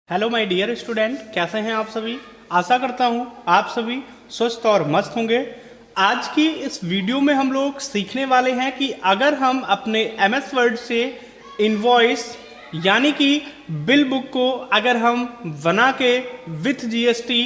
Hello my dear student, कैसे हैं आप सभी। आशा करता हूं आप सभी स्वस्थ और मस्त होंगे। आज की इस वीडियो में हम लोग सीखने वाले हैं कि अगर हम अपने एमएस वर्ड से इनवॉइस यानी कि बिल बुक को अगर हम बना के विथ जीएसटी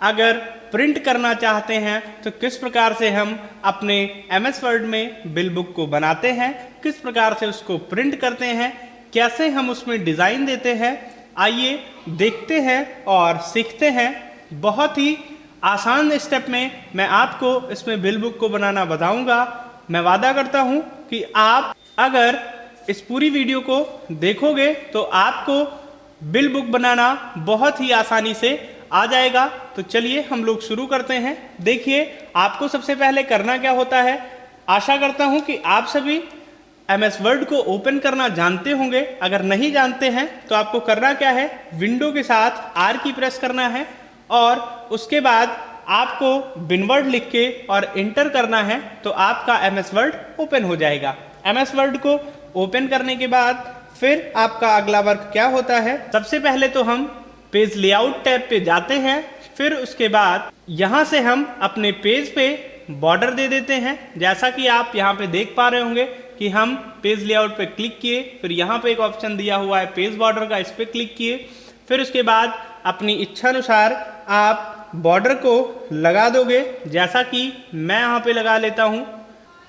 अगर प्रिंट करना चाहते हैं तो किस प्रकार से हम अपने एमएस वर्ड में बिल बुक को बनाते हैं, किस प्रकार से उसको प्रिंट करते हैं, कैसे हम उसमें डिज़ाइन देते हैं। आइए देखते हैं और सीखते हैं। बहुत ही आसान स्टेप में मैं आपको इसमें बिल बुक को बनाना बताऊंगा। मैं वादा करता हूं कि आप अगर इस पूरी वीडियो को देखोगे तो आपको बिल बुक बनाना बहुत ही आसानी से आ जाएगा। तो चलिए हम लोग शुरू करते हैं। देखिए, आपको सबसे पहले करना क्या होता है। आशा करता हूं कि आप सभी एमएस वर्ड को ओपन करना जानते होंगे। अगर नहीं जानते हैं तो आपको करना क्या है, विंडो के साथ आर की प्रेस करना है और उसके बाद आपको बिनवर्ड लिख के और इंटर करना है तो आपका एमएस वर्ड ओपन हो जाएगा। एमएस वर्ड को ओपन करने के बाद फिर आपका अगला वर्क क्या होता है। सबसे पहले तो हम पेज लेआउट टैब पे जाते हैं, फिर उसके बाद यहाँ से हम अपने पेज पे बॉर्डर दे देते हैं। जैसा कि आप यहाँ पे देख पा रहे होंगे कि हम पेज लेआउट पे क्लिक किए, फिर यहाँ पे एक ऑप्शन दिया हुआ है पेज बॉर्डर का, इस पे क्लिक किए। फिर उसके बाद अपनी इच्छा अनुसार आप बॉर्डर को लगा दोगे, जैसा कि मैं यहाँ पे लगा लेता हूँ।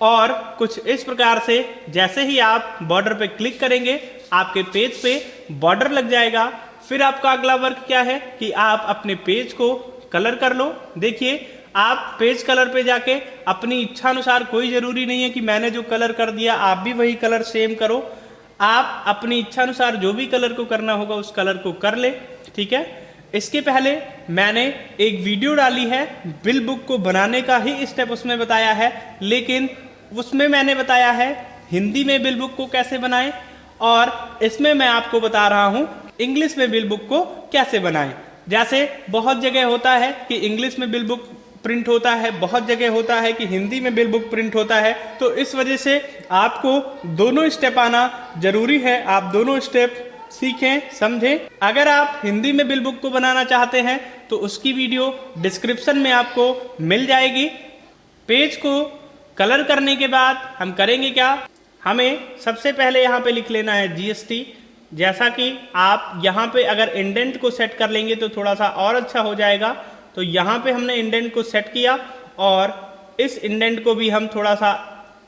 और कुछ इस प्रकार से जैसे ही आप बॉर्डर पे क्लिक करेंगे आपके पेज पे बॉर्डर लग जाएगा। फिर आपका अगला वर्क क्या है कि आप अपने पेज को कलर कर लो। देखिए, आप पेज कलर पे जाके अपनी इच्छा अनुसार, कोई जरूरी नहीं है कि मैंने जो कलर कर दिया आप भी वही कलर सेम करो। आप अपनी इच्छा अनुसार जो भी कलर को करना होगा उस कलर को कर ले, ठीक है। इसके पहले मैंने एक वीडियो डाली है बिल बुक को बनाने का ही स्टेप उसमें बताया है, लेकिन उसमें मैंने बताया है हिंदी में बिल बुक को कैसे बनाएं और इसमें मैं आपको बता रहा हूं इंग्लिश में बिल बुक को कैसे बनाएं। जैसे बहुत जगह होता है कि इंग्लिश में बिल बुक प्रिंट होता है, बहुत जगह होता है कि हिंदी में बिल बुक प्रिंट होता है, तो इस वजह से आपको दोनों स्टेप आना जरूरी है। आप दोनों स्टेप सीखें, समझें। अगर आप हिंदी में बिल बुक को बनाना चाहते हैं तो उसकी वीडियो डिस्क्रिप्शन में आपको मिल जाएगी। पेज को कलर करने के बाद हम करेंगे क्या, हमें सबसे पहले यहाँ पे लिख लेना है जीएसटी। जैसा कि आप यहाँ पे अगर इंडेंट को सेट कर लेंगे तो थोड़ा सा और अच्छा हो जाएगा। तो यहाँ पे हमने इंडेंट को सेट किया और इस इंडेंट को भी हम थोड़ा सा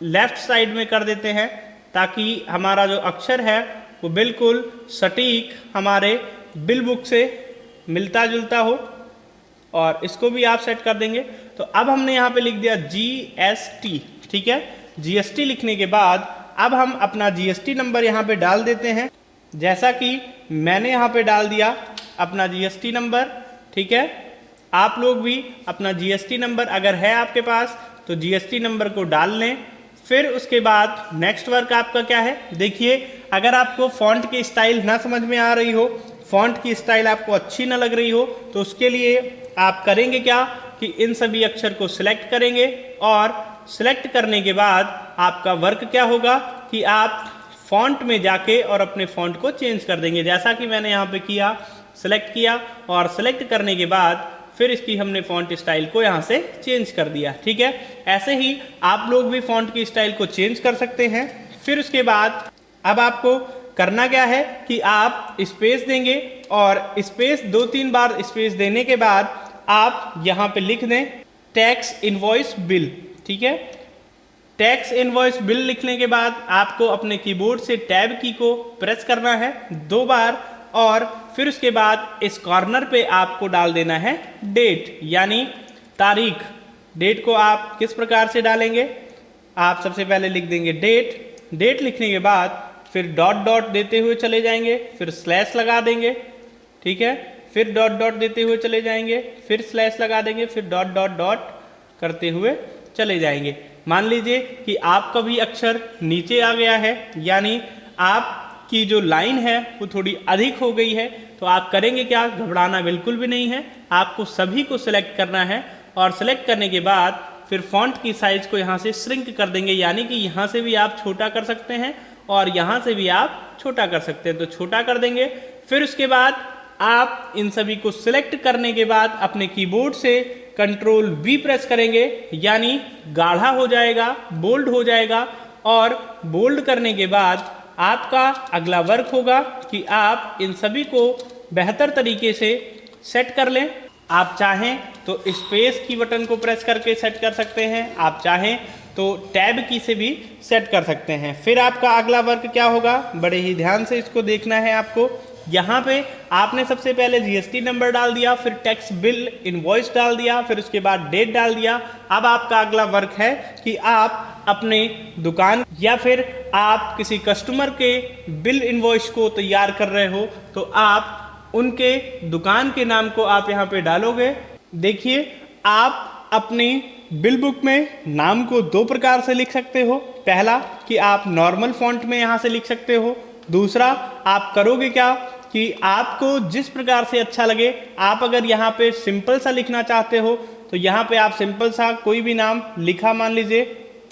लेफ्ट साइड में कर देते हैं ताकि हमारा जो अक्षर है वो बिल्कुल सटीक हमारे बिल बुक से मिलता जुलता हो। और इसको भी आप सेट कर देंगे। तो अब हमने यहाँ पे लिख दिया जीएसटी, ठीक है। जीएसटी लिखने के बाद अब हम अपना जीएसटी नंबर यहाँ पे डाल देते हैं, जैसा कि मैंने यहाँ पे डाल दिया अपना जीएसटी नंबर, ठीक है। आप लोग भी अपना जीएसटी नंबर अगर है आपके पास तो जीएसटी नंबर को डाल लें। फिर उसके बाद नेक्स्ट वर्क आपका क्या है। देखिए, अगर आपको फॉन्ट की स्टाइल ना समझ में आ रही हो, फॉन्ट की स्टाइल आपको अच्छी ना लग रही हो, तो उसके लिए आप करेंगे क्या कि इन सभी अक्षर को सिलेक्ट करेंगे और सिलेक्ट करने के बाद आपका वर्क क्या होगा कि आप फॉन्ट में जाके और अपने फॉन्ट को चेंज कर देंगे, जैसा कि मैंने यहाँ पे किया। सिलेक्ट किया और सिलेक्ट करने के बाद फिर इसकी हमने फॉन्ट स्टाइल को यहाँ से चेंज कर दिया, ठीक है। ऐसे ही आप लोग भी फॉन्ट की स्टाइल को चेंज कर सकते हैं। फिर उसके बाद अब आपको करना क्या है कि आप स्पेस देंगे और स्पेस 2-3 बार स्पेस देने के बाद आप यहाँ पे लिख दें टैक्स इनवॉइस बिल, ठीक है। टैक्स इनवॉइस बिल लिखने के बाद आपको अपने कीबोर्ड से टैब की को प्रेस करना है 2 बार और फिर उसके बाद इस कॉर्नर पे आपको डाल देना है डेट यानी तारीख। डेट को आप किस प्रकार से डालेंगे, आप सबसे पहले लिख देंगे डेट। डेट लिखने के बाद फिर डॉट डॉट देते हुए चले जाएंगे, फिर स्लैश लगा देंगे, ठीक है। फिर डॉट डॉट देते हुए चले जाएंगे, फिर स्लैश लगा देंगे, फिर डॉट डॉट डॉट करते हुए चले जाएंगे। मान लीजिए कि आपका भी अक्षर नीचे आ गया है, यानी आपकी जो लाइन है वो थोड़ी अधिक हो गई है, तो आप करेंगे क्या, घबराना बिल्कुल भी नहीं है। आपको सभी को सिलेक्ट करना है और सिलेक्ट करने के बाद फिर फॉन्ट की साइज को यहाँ से श्रिंक कर देंगे, यानी कि यहाँ से भी आप छोटा कर सकते हैं और यहाँ से भी आप छोटा कर सकते हैं, तो छोटा कर देंगे। फिर उसके बाद आप इन सभी को सिलेक्ट करने के बाद अपने कीबोर्ड से कंट्रोल V प्रेस करेंगे, यानी गाढ़ा हो जाएगा, बोल्ड हो जाएगा। और बोल्ड करने के बाद आपका अगला वर्क होगा कि आप इन सभी को बेहतर तरीके से सेट कर लें। आप चाहें तो स्पेस की बटन को प्रेस करके सेट कर सकते हैं, आप चाहें तो टैब की से भी सेट कर सकते हैं। फिर आपका अगला वर्क क्या होगा, बड़े ही ध्यान से इसको देखना है आपको। यहाँ पे आपने सबसे पहले जीएसटी नंबर डाल दिया, फिर टैक्स बिल इनवॉइस डाल दिया, फिर उसके बाद डेट डाल दिया। अब आपका अगला वर्क है कि आप अपने दुकान या फिर आप किसी कस्टमर के बिल इनवॉइस को तैयार कर रहे हो तो आप उनके दुकान के नाम को आप यहाँ पे डालोगे। देखिए, आप अपनी बिल बुक में नाम को दो प्रकार से लिख सकते हो। पहला कि आप नॉर्मल फॉन्ट में यहाँ से लिख सकते हो। दूसरा आप करोगे क्या कि आपको जिस प्रकार से अच्छा लगे, आप अगर यहाँ पे सिंपल सा लिखना चाहते हो तो यहाँ पे आप सिंपल सा कोई भी नाम लिखा मान लीजिए,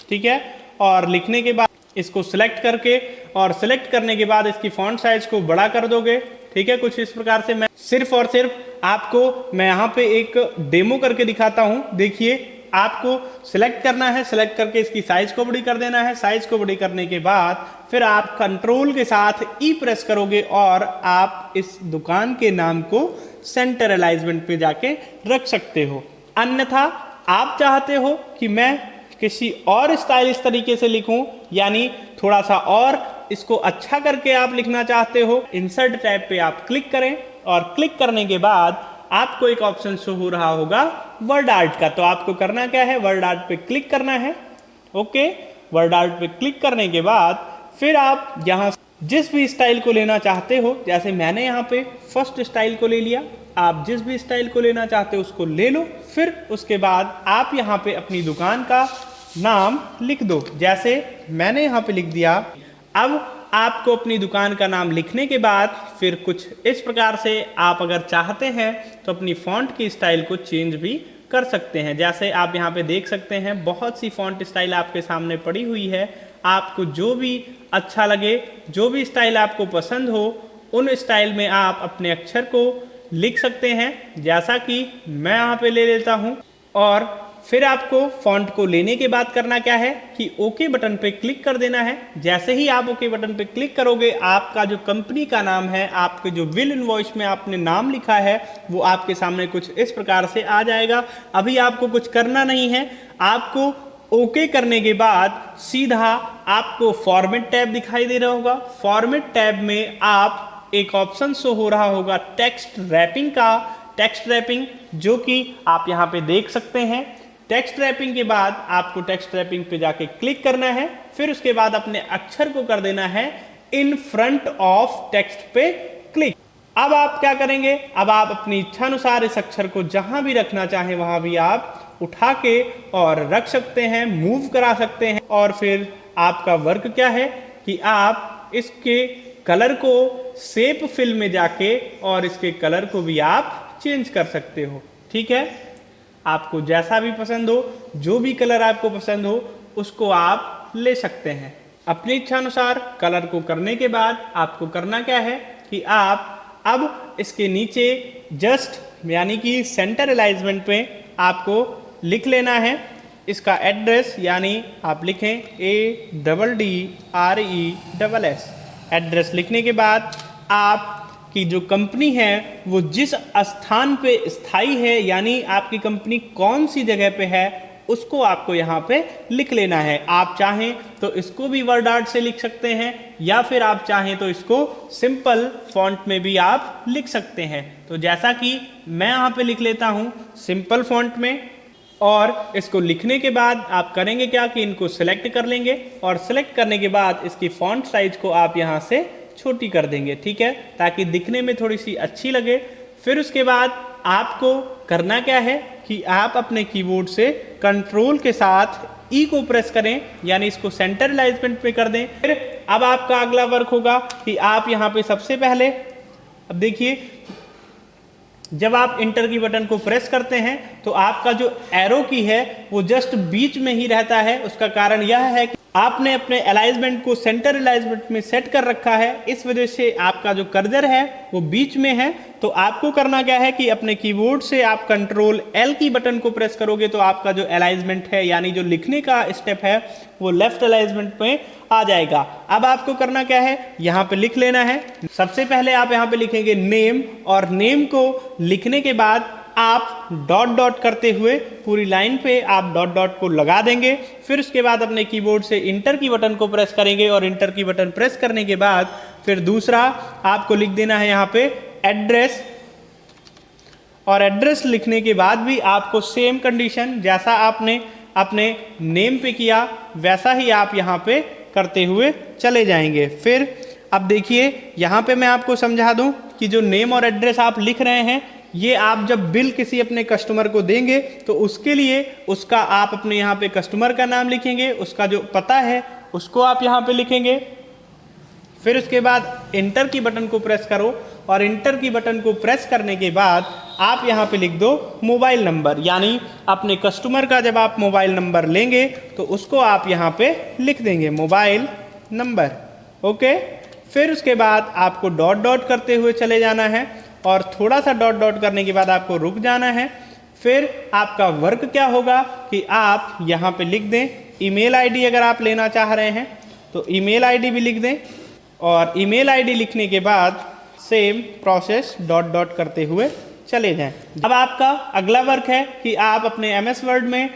ठीक है। और लिखने के बाद इसको सिलेक्ट करके और सिलेक्ट करने के बाद इसकी फॉन्ट साइज को बड़ा कर दोगे, ठीक है। कुछ इस प्रकार से मैं सिर्फ और सिर्फ आपको मैं यहाँ पे एक डेमो करके दिखाता हूँ। देखिए, आपको सिलेक्ट करना है, सिलेक्ट करके इसकी साइज को बड़ी कर देना है। साइज को बड़ी करने के बाद फिर आप कंट्रोल के साथ ई प्रेस करोगे और आप इस दुकान के नाम को सेंटर अलाइनमेंट पे जाके रख सकते हो। अन्यथा आप चाहते हो कि मैं किसी और स्टाइलिश तरीके से लिखूं, यानी थोड़ा सा और इसको अच्छा करके आप लिखना चाहते हो, इंसर्ट टैब पे आप क्लिक करें और क्लिक करने के बाद आपको एक ऑप्शन शो हो रहा होगा वर्ड आर्ट का। तो आपको करना क्या है, वर्ड आर्ट पे क्लिक करना है। ओके, वर्ड आर्ट पे क्लिक करने के बाद फिर आप यहाँ जिस भी स्टाइल को लेना चाहते हो, जैसे मैंने यहाँ पे फर्स्ट स्टाइल को ले लिया, आप जिस भी स्टाइल को लेना चाहते हो उसको ले लो। फिर उसके बाद आप यहाँ पे अपनी दुकान का नाम लिख दो, जैसे मैंने यहाँ पे लिख दिया। अब आपको अपनी दुकान का नाम लिखने के बाद फिर कुछ इस प्रकार से आप अगर चाहते हैं तो अपनी फॉन्ट की स्टाइल को चेंज भी कर सकते हैं। जैसे आप यहाँ पे देख सकते हैं बहुत सी फॉन्ट स्टाइल आपके सामने पड़ी हुई है। आपको जो भी अच्छा लगे, जो भी स्टाइल आपको पसंद हो, उन स्टाइल में आप अपने अक्षर को लिख सकते हैं। जैसा कि मैं यहाँ पे ले लेता हूँ। और फिर आपको फॉन्ट को लेने के बाद करना क्या है कि ओके बटन पे क्लिक कर देना है। जैसे ही आप ओके बटन पे क्लिक करोगे, आपका जो कंपनी का नाम है, आपके जो बिल इनवॉइस में आपने नाम लिखा है, वो आपके सामने कुछ इस प्रकार से आ जाएगा। अभी आपको कुछ करना नहीं है, आपको ओके करने के बाद सीधा आपको फॉर्मेट टैब दिखाई दे रहा होगा। फॉर्मेट टैब में आप एक ऑप्शन शो हो रहा होगा टेक्स्ट रैपिंग का, टेक्स्ट रैपिंग, जो कि आप यहाँ पे देख सकते हैं। टेक्स्ट रैपिंग के बाद आपको टेक्स्ट रैपिंग पे जाके क्लिक करना है। फिर उसके बाद अपने अक्षर को कर देना है इन फ्रंट ऑफ टेक्स्ट पे क्लिक। अब आप क्या करेंगे, अब आप अपनी इच्छानुसार इस अक्षर को जहां भी रखना चाहें वहां भी आप उठा के और रख सकते हैं, मूव करा सकते हैं। और फिर आपका वर्क क्या है कि आप इसके कलर को शेप फिल में जाके और इसके कलर को भी आप चेंज कर सकते हो, ठीक है। आपको जैसा भी पसंद हो, जो भी कलर आपको पसंद हो, उसको आप ले सकते हैं अपनी इच्छानुसार। कलर को करने के बाद आपको करना क्या है कि आप अब इसके नीचे जस्ट यानी कि सेंटर अलाइनमेंट पे आपको लिख लेना है इसका एड्रेस, यानी आप लिखें ADDRESS। एड्रेस लिखने के बाद आपकी जो कंपनी है वो जिस स्थान पे स्थायी है, यानी आपकी कंपनी कौन सी जगह पे है, उसको आपको यहाँ पे लिख लेना है। आप चाहें तो इसको भी वर्ड आर्ट से लिख सकते हैं, या फिर आप चाहें तो इसको सिंपल फॉन्ट में भी आप लिख सकते हैं। तो जैसा कि मैं यहाँ पे लिख लेता हूँ सिंपल फॉन्ट में। और इसको लिखने के बाद आप करेंगे क्या कि इनको सिलेक्ट कर लेंगे और सिलेक्ट करने के बाद इसकी फॉन्ट साइज को आप यहाँ से छोटी कर देंगे, ठीक है, ताकि दिखने में थोड़ी सी अच्छी लगे। फिर उसके बाद आपको करना क्या है कि आप अपने कीबोर्ड से कंट्रोल के साथ ई को प्रेस करें, यानी इसको सेंटर अलाइनमेंट पे कर दें। फिर अब आपका अगला वर्क होगा कि आप यहाँ पे सबसे पहले, अब देखिए, जब आप इंटर की बटन को प्रेस करते हैं तो आपका जो एरो की है वो जस्ट बीच में ही रहता है। उसका कारण यह है कि आपने अपने अलाइनमेंट को सेंटर अलाइनमेंट में सेट कर रखा है, इस वजह से आपका जो कर्सर है वो बीच में है। तो आपको करना क्या है कि अपने कीबोर्ड से आप कंट्रोल एल की बटन को प्रेस करोगे तो आपका जो अलाइनमेंट है यानी जो लिखने का स्टेप है वो लेफ्ट अलाइनमेंट में आ जाएगा। अब आपको करना क्या है, यहाँ पे लिख लेना है। सबसे पहले आप यहाँ पे लिखेंगे नेम, और नेम को लिखने के बाद आप डॉट डॉट करते हुए पूरी लाइन पे आप डॉट डॉट को लगा देंगे। फिर उसके बाद अपने कीबोर्ड से इंटर की बटन को प्रेस करेंगे, और इंटर की बटन प्रेस करने के बाद फिर दूसरा आपको लिख देना है यहाँ पे एड्रेस, और एड्रेस लिखने के बाद भी आपको सेम कंडीशन जैसा आपने अपने नेम पे किया वैसा ही आप यहाँ पे करते हुए चले जाएंगे। फिर अब देखिए यहाँ पे मैं आपको समझा दूं कि जो नेम और एड्रेस आप लिख रहे हैं ये आप जब बिल किसी अपने कस्टमर को देंगे तो उसके लिए उसका आप अपने यहाँ पे कस्टमर का नाम लिखेंगे, उसका जो पता है उसको आप यहाँ पे लिखेंगे। फिर उसके बाद इंटर की बटन को प्रेस करो, और इंटर की बटन को प्रेस करने के बाद आप यहाँ पे लिख दो मोबाइल नंबर, यानी अपने कस्टमर का जब आप मोबाइल नंबर लेंगे तो उसको आप यहाँ पे लिख देंगे मोबाइल नंबर। ओके, फिर उसके बाद आपको डॉट डॉट करते हुए चले जाना है, और थोड़ा सा डॉट डॉट करने के बाद आपको रुक जाना है। फिर आपका वर्क क्या होगा कि आप यहाँ पे लिख दें ईमेल आईडी, अगर आप लेना चाह रहे हैं तो ईमेल आईडी भी लिख दें, और ईमेल आईडी लिखने के बाद सेम प्रोसेस डॉट डॉट करते हुए चले जाएं। अब आपका अगला वर्क है कि आप अपने एमएस वर्ड में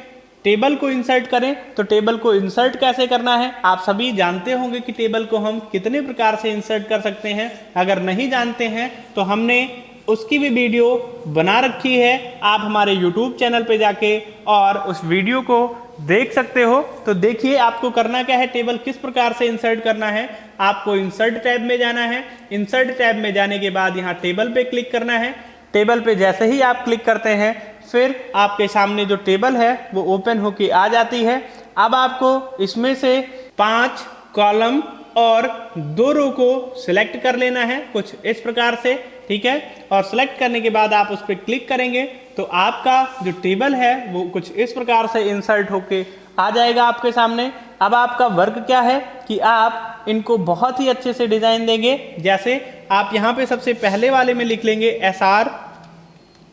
टेबल को इंसर्ट करें। तो टेबल को इंसर्ट कैसे करना है आप सभी जानते होंगे कि टेबल को हम कितने प्रकार से इंसर्ट कर सकते हैं। अगर नहीं जानते हैं तो हमने उसकी भी वीडियो बना रखी है, आप हमारे YouTube चैनल पे जाके और उस वीडियो को देख सकते हो। तो देखिए आपको करना क्या है, टेबल किस प्रकार से इंसर्ट करना है। आपको इंसर्ट टैब में जाना है, इंसर्ट टैब में जाने के बाद यहाँ टेबल पे क्लिक करना है। टेबल पे जैसे ही आप क्लिक करते हैं फिर आपके सामने जो टेबल है वो ओपन होके आ जाती है। अब आपको इसमें से 5 कॉलम और 2 रो को सिलेक्ट कर लेना है कुछ इस प्रकार से, ठीक है। और सिलेक्ट करने के बाद आप उस पर क्लिक करेंगे तो आपका जो टेबल है वो कुछ इस प्रकार से इंसर्ट होके आ जाएगा आपके सामने। अब आपका वर्क क्या है कि आप इनको बहुत ही अच्छे से डिजाइन देंगे। जैसे आप यहाँ पे सबसे पहले वाले में लिख लेंगे SR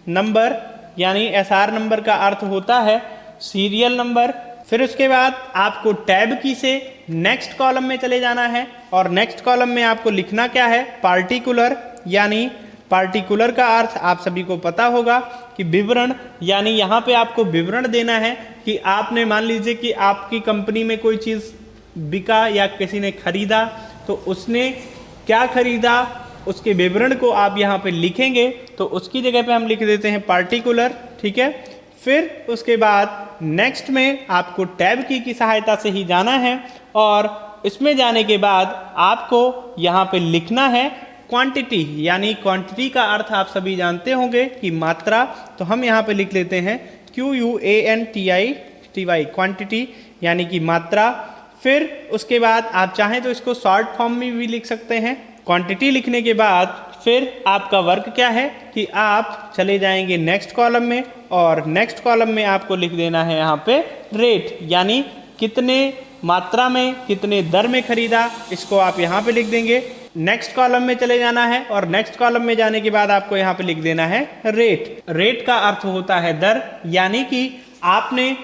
नंबर, यानी SR नंबर का अर्थ होता है सीरियल नंबर। फिर उसके बाद आपको टैब की से नेक्स्ट कॉलम में चले जाना है, और नेक्स्ट कॉलम में आपको लिखना क्या है पार्टिकुलर, यानी पार्टिकुलर का अर्थ आप सभी को पता होगा कि विवरण, यानी यहाँ पे आपको विवरण देना है कि आपने मान लीजिए कि आपकी कंपनी में कोई चीज़ बिका या किसी ने खरीदा तो उसने क्या खरीदा उसके विवरण को आप यहाँ पे लिखेंगे। तो उसकी जगह पे हम लिख देते हैं पार्टिकुलर, ठीक है। फिर उसके बाद नेक्स्ट में आपको टैब की सहायता से ही जाना है, और इसमें जाने के बाद आपको यहाँ पे लिखना है क्वांटिटी, यानी क्वांटिटी का अर्थ आप सभी जानते होंगे कि मात्रा। तो हम यहाँ पे लिख लेते हैं QUANTITY क्वांटिटी, यानी कि मात्रा। फिर उसके बाद आप चाहें तो इसको शॉर्ट फॉर्म में भी लिख सकते हैं। क्वांटिटी लिखने के बाद फिर आपका वर्क क्या है कि आप चले जाएंगे नेक्स्ट कॉलम में, और नेक्स्ट कॉलम में आपको लिख देना है यहाँ पे रेट, यानी कितने मात्रा में कितने दर में खरीदा, इसको आप यहाँ पे लिख देंगे। नेक्स्ट कॉलम में चले जाना है, और नेक्स्ट कॉलम में जाने के बाद आपको यहाँ पे लिख देना है रेट। रेट का अर्थ होता है दर, यानी कि आपने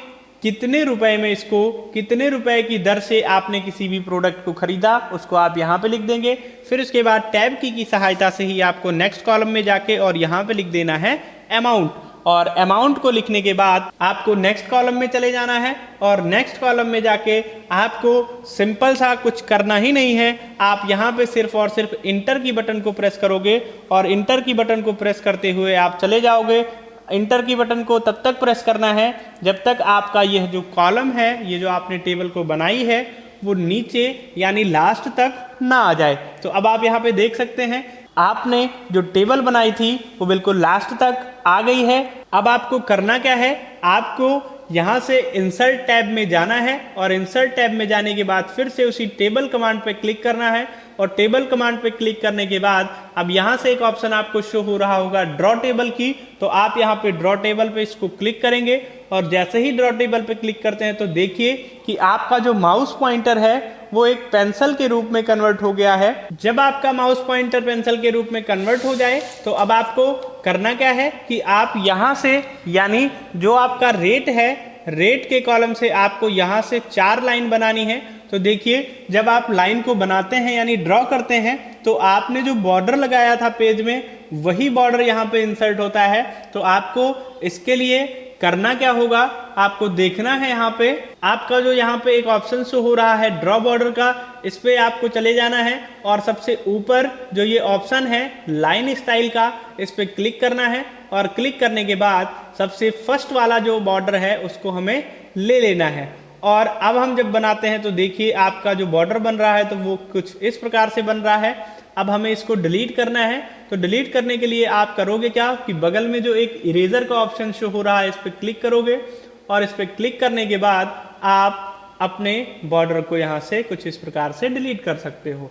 कितने रुपए में इसको, कितने रुपए की दर से आपने किसी भी प्रोडक्ट को खरीदा उसको आप यहाँ पे लिख देंगे। फिर उसके बाद टैब की सहायता से ही आपको नेक्स्ट कॉलम में जाके और यहाँ पे लिख देना है अमाउंट, और अमाउंट को लिखने के बाद आपको नेक्स्ट कॉलम में चले जाना है, और नेक्स्ट कॉलम में जाके आपको सिंपल सा कुछ करना ही नहीं है। आप यहाँ पे सिर्फ और सिर्फ इंटर की बटन को प्रेस करोगे, और इंटर की बटन को प्रेस करते हुए आप चले जाओगे। इंटर की बटन को तब तक प्रेस करना है जब तक आपका यह जो कॉलम है, ये जो आपने टेबल को बनाई है, वो नीचे यानी लास्ट तक ना आ जाए। तो अब आप यहाँ पे देख सकते हैं आपने जो टेबल बनाई थी वो बिल्कुल लास्ट तक आ गई है। अब आपको करना क्या है, आपको यहाँ से इंसर्ट टैब में जाना है और इंसर्ट टैब में जाने के बाद फिर से उसी टेबल कमांड पे क्लिक करना है और टेबल कमांड पे क्लिक करने के बाद अब यहाँ से एक ऑप्शन आपको शो हो रहा होगा ड्रॉ टेबल की, तो आप यहाँ पे ड्रॉ टेबल पे इसको क्लिक करेंगे और जैसे ही ड्रॉ टेबल पे क्लिक करते हैं तो देखिए कि आपका जो माउस पॉइंटर है वो एक पेंसिल के रूप में कन्वर्ट हो गया है। जब आपका माउस पॉइंटर पेंसिल के रूप में कन्वर्ट हो जाए तो अब आपको करना क्या है कि आप यहाँ से यानी जो आपका रेट है, रेट के कॉलम से आपको यहाँ से 4 लाइन बनानी है। तो देखिए जब आप लाइन को बनाते हैं यानी ड्रॉ करते हैं तो आपने जो बॉर्डर लगाया था पेज में वही बॉर्डर यहाँ पे इंसर्ट होता है। तो आपको इसके लिए करना क्या होगा, आपको देखना है यहाँ पे आपका जो यहाँ पे एक ऑप्शन शो हो रहा है ड्रॉ बॉर्डर का, इस पे आपको चले जाना है और सबसे ऊपर जो ये ऑप्शन है लाइन स्टाइल का, इस पे क्लिक करना है और क्लिक करने के बाद सबसे फर्स्ट वाला जो बॉर्डर है उसको हमें ले लेना है। और अब हम जब बनाते हैं तो देखिए आपका जो बॉर्डर बन रहा है तो वो कुछ इस प्रकार से बन रहा है। अब हमें इसको डिलीट करना है, तो डिलीट करने के लिए आप करोगे क्या कि बगल में जो एक इरेजर का ऑप्शन शो हो रहा है इस पर क्लिक करोगे और इस पर क्लिक करने के बाद आप अपने बॉर्डर को यहाँ से कुछ इस प्रकार से डिलीट कर सकते हो।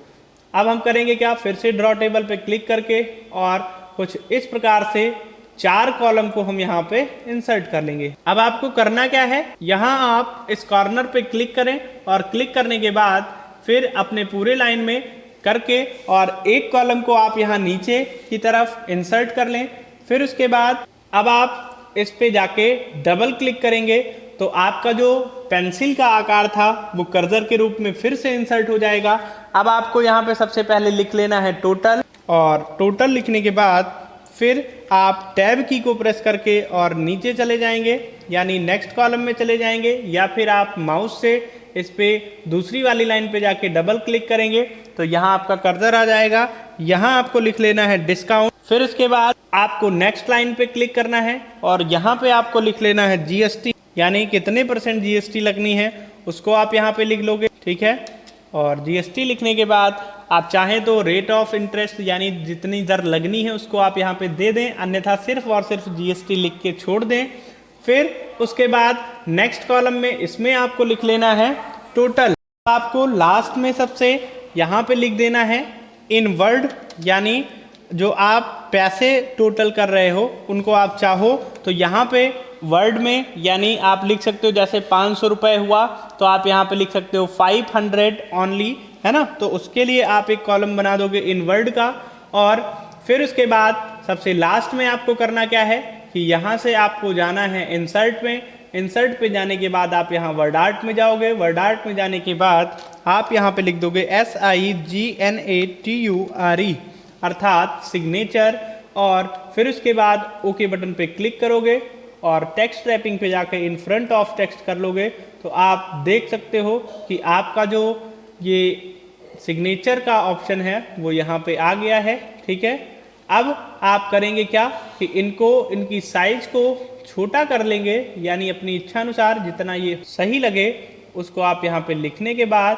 अब हम करेंगे क्या, फिर से ड्रॉ टेबल पे क्लिक करके और कुछ इस प्रकार से 4 कॉलम को हम यहाँ पे इंसर्ट कर लेंगे। अब आपको करना क्या है, यहाँ आप इस कॉर्नर पे क्लिक करें और क्लिक करने के बाद फिर अपने पूरे लाइन में करके और एक कॉलम को आप यहाँ नीचे की तरफ इंसर्ट कर लें। फिर उसके बाद अब आप इस पे जाके डबल क्लिक करेंगे तो आपका जो पेंसिल का आकार था वो कर्सर के रूप में फिर से इंसर्ट हो जाएगा। अब आपको यहाँ पे सबसे पहले लिख लेना है टोटल और टोटल लिखने के बाद फिर आप टैब की को प्रेस करके और नीचे चले जाएंगे यानी नेक्स्ट कॉलम में चले जाएंगे या फिर आप माउस से इस पे दूसरी वाली लाइन पे जाके डबल क्लिक करेंगे तो यहाँ आपका कर्सर आ जाएगा। यहाँ आपको लिख लेना है डिस्काउंट, फिर उसके बाद आपको नेक्स्ट लाइन पे क्लिक करना है और यहाँ पे आपको लिख लेना है जीएसटी यानी कितने % जीएसटी लगनी है उसको आप यहाँ पे लिख लोगे, ठीक है। और जीएसटी लिखने के बाद आप चाहें तो रेट ऑफ इंटरेस्ट यानी जितनी दर लगनी है उसको आप यहाँ पे दे दें, अन्यथा सिर्फ और सिर्फ जीएसटी लिख के छोड़ दें। फिर उसके बाद नेक्स्ट कॉलम में इसमें आपको लिख लेना है टोटल। आपको लास्ट में सबसे यहाँ पे लिख देना है इन वर्ड यानी जो आप पैसे टोटल कर रहे हो उनको आप चाहो तो यहाँ पे वर्ड में यानी आप लिख सकते हो, जैसे 500 रुपये हुआ तो आप यहाँ पे लिख सकते हो 500 ओनली, है ना। तो उसके लिए आप एक कॉलम बना दोगे इन वर्ड का। और फिर उसके बाद सबसे लास्ट में आपको करना क्या है कि यहाँ से आपको जाना है इंसर्ट में, इंसर्ट पे जाने के बाद आप यहाँ वर्ड आर्ट में जाओगे, वर्ड आर्ट में जाने के बाद आप यहाँ पे लिख दोगे SIGNATURE अर्थात सिग्नेचर और फिर उसके बाद ओके बटन पे क्लिक करोगे और टेक्स्ट रैपिंग पे जाकर इन फ्रंट ऑफ टेक्स्ट कर लोगे तो आप देख सकते हो कि आपका जो ये सिग्नेचर का ऑप्शन है वो यहाँ पे आ गया है, ठीक है। अब आप करेंगे क्या कि इनकी साइज को छोटा कर लेंगे यानी अपनी इच्छा अनुसार जितना ये सही लगे उसको आप यहाँ पे लिखने के बाद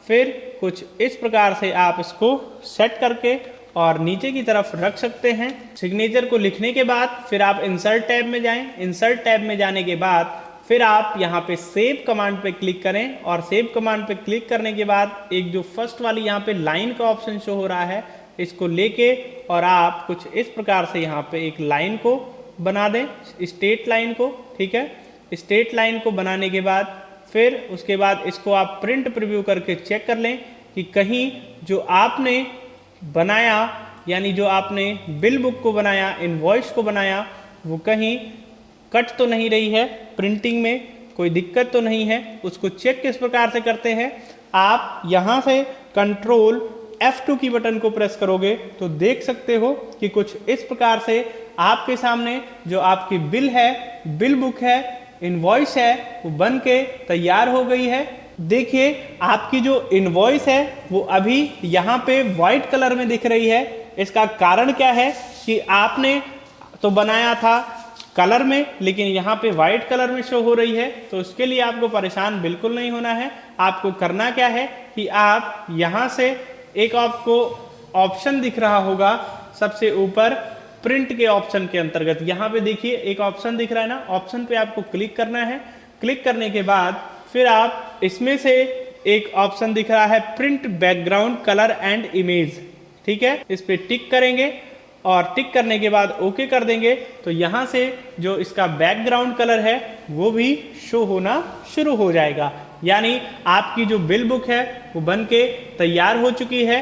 फिर कुछ इस प्रकार से आप इसको सेट करके और नीचे की तरफ रख सकते हैं। सिग्नेचर को लिखने के बाद फिर आप इंसर्ट टैब में जाएं, इंसर्ट टैब में जाने के बाद फिर आप यहाँ पे सेव कमांड पे क्लिक करें और सेव कमांड पे क्लिक करने के बाद एक जो फर्स्ट वाली यहाँ पे लाइन का ऑप्शन शो हो रहा है इसको लेके और आप कुछ इस प्रकार से यहाँ पे एक लाइन को बना दें, स्ट्रेट लाइन को, ठीक है। स्ट्रेट लाइन को बनाने के बाद फिर उसके बाद इसको आप प्रिंट प्रीव्यू करके चेक कर लें कि कहीं जो आपने बनाया यानी जो आपने बिल बुक को बनाया, इनवॉइस को बनाया, वो कहीं कट तो नहीं रही है, प्रिंटिंग में कोई दिक्कत तो नहीं है। उसको चेक किस प्रकार से करते हैं, आप यहाँ से कंट्रोल F2 की बटन को प्रेस करोगे तो देख सकते हो कि कुछ इस प्रकार से आपके सामने जो आपकी बिल है, बिल बुक है, इनवॉइस है वो बन के तैयार हो गई है। देखिए आपकी जो इनवॉइस है वो अभी यहाँ पे व्हाइट कलर में दिख रही है। इसका कारण क्या है कि आपने तो बनाया था कलर में लेकिन यहाँ पे व्हाइट कलर में शो हो रही है, तो उसके लिए आपको परेशान बिल्कुल नहीं होना है। आपको करना क्या है कि आप यहाँ से एक आपको ऑप्शन दिख रहा होगा सबसे ऊपर प्रिंट के ऑप्शन के अंतर्गत, यहाँ पे देखिए एक ऑप्शन दिख रहा है ना, ऑप्शन पे आपको क्लिक करना है। क्लिक करने के बाद फिर आप इसमें से एक ऑप्शन दिख रहा है print background colour and image, ठीक है, इस पे टिक करेंगे और टिक करने के बाद ओके कर देंगे तो यहाँ से जो इसका बैकग्राउंड कलर है वो भी शो होना शुरू हो जाएगा। यानी आपकी जो बिल बुक है वो बन के तैयार हो चुकी है।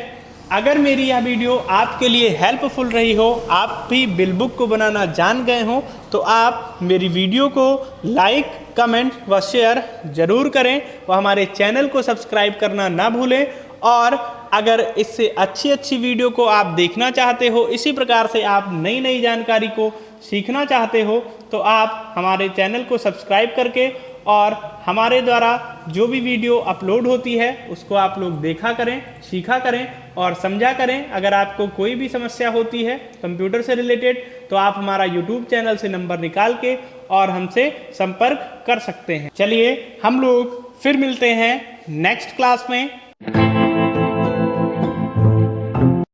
अगर मेरी यह वीडियो आपके लिए हेल्पफुल रही हो, आप भी बिल बुक को बनाना जान गए हो, तो आप मेरी वीडियो को लाइक, कमेंट व शेयर ज़रूर करें व हमारे चैनल को सब्सक्राइब करना ना भूलें। और अगर इससे अच्छी वीडियो को आप देखना चाहते हो, इसी प्रकार से आप नई जानकारी को सीखना चाहते हो, तो आप हमारे चैनल को सब्सक्राइब करके और हमारे द्वारा जो भी वीडियो अपलोड होती है उसको आप लोग देखा करें, सीखा करें और समझा करें। अगर आपको कोई भी समस्या होती है कंप्यूटर से रिलेटेड तो आप हमारा यूट्यूब चैनल से नंबर निकाल के और हमसे संपर्क कर सकते हैं। चलिए हम लोग फिर मिलते हैं नेक्स्ट क्लास में।